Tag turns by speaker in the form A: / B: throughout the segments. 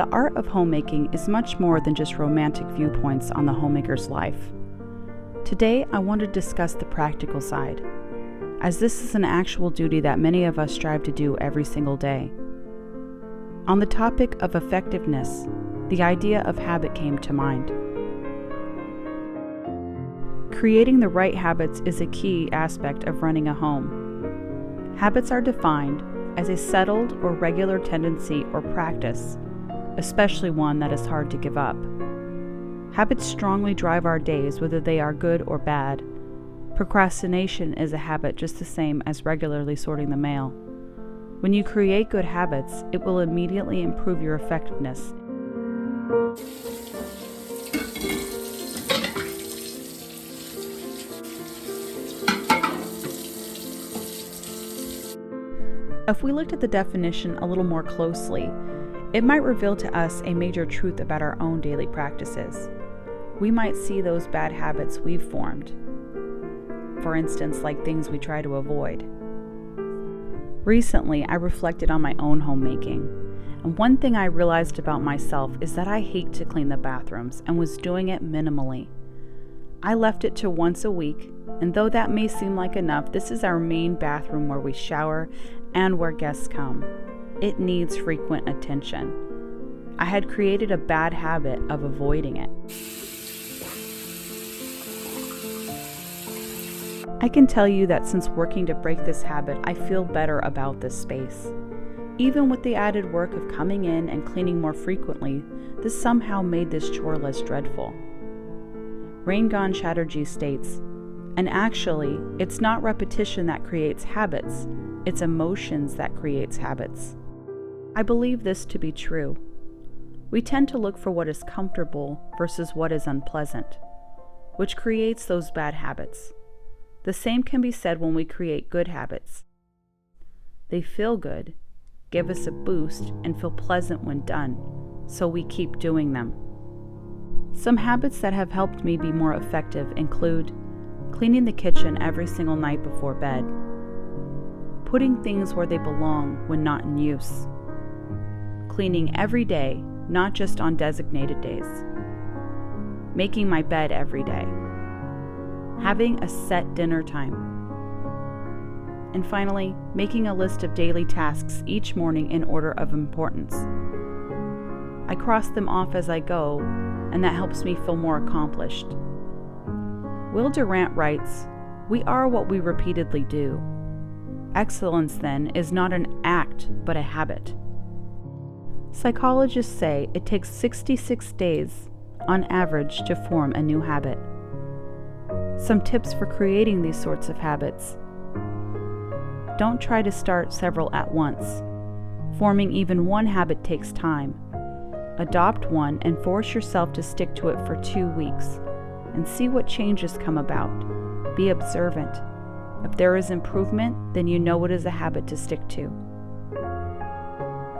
A: The art of homemaking is much more than just romantic viewpoints on the homemaker's life. Today, I want to discuss the practical side, as this is an actual duty that many of us strive to do every single day. On the topic of effectiveness, the idea of habit came to mind. Creating the right habits is a key aspect of running a home. Habits are defined as a settled or regular tendency or practice, especially one that is hard to give up. Habits strongly drive our days, whether they are good or bad. Procrastination is a habit just the same as regularly sorting the mail. When you create good habits, it will immediately improve your effectiveness. If we looked at the definition a little more closely, it might reveal to us a major truth about our own daily practices. We might see those bad habits we've formed. For instance, like things we try to avoid. Recently, I reflected on my own homemaking, and one thing I realized about myself is that I hate to clean the bathrooms and was doing it minimally. I left it to once a week, and though that may seem like enough, this is our main bathroom where we shower and where guests come. It needs frequent attention. I had created a bad habit of avoiding it. I can tell you that since working to break this habit, I feel better about this space. Even with the added work of coming in and cleaning more frequently, this somehow made this chore less dreadful. Rangan Chatterjee states, and actually, it's not repetition that creates habits, it's emotions that creates habits. I believe this to be true. We tend to look for what is comfortable versus what is unpleasant, which creates those bad habits. The same can be said when we create good habits. They feel good, give us a boost, and feel pleasant when done, so we keep doing them. Some habits that have helped me be more effective include cleaning the kitchen every single night before bed, putting things where they belong when not in use, cleaning every day, not just on designated days, making my bed every day, having a set dinner time, and finally, making a list of daily tasks each morning in order of importance. I cross them off as I go, and that helps me feel more accomplished. Will Durant writes, "We are what we repeatedly do. Excellence, then, is not an act, but a habit." Psychologists say it takes 66 days, on average, to form a new habit. Some tips for creating these sorts of habits. Don't try to start several at once. Forming even one habit takes time. Adopt one and force yourself to stick to it for 2 weeks, and see what changes come about. Be observant. If there is improvement, then you know it is a habit to stick to.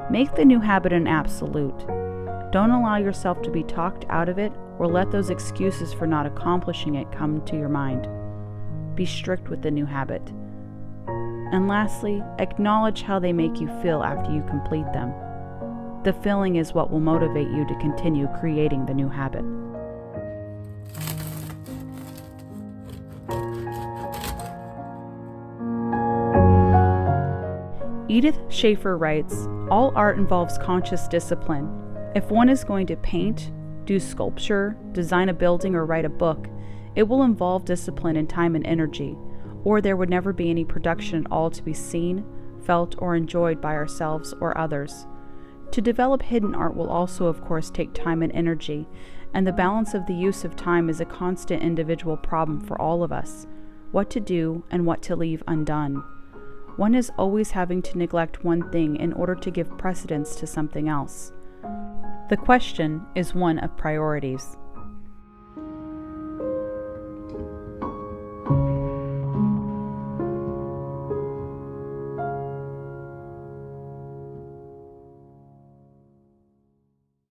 A: Make the new habit an absolute. Don't allow yourself to be talked out of it or let those excuses for not accomplishing it come to your mind. Be strict with the new habit. And lastly, acknowledge how they make you feel after you complete them. The feeling is what will motivate you to continue creating the new habit. Edith Schaefer writes, "All art involves conscious discipline. If one is going to paint, do sculpture, design a building, or write a book, it will involve discipline in time and energy, or there would never be any production at all to be seen, felt, or enjoyed by ourselves or others. To develop hidden art will also, of course, take time and energy, and the balance of the use of time is a constant individual problem for all of us, what to do and what to leave undone. One is always having to neglect one thing in order to give precedence to something else. The question is one of priorities."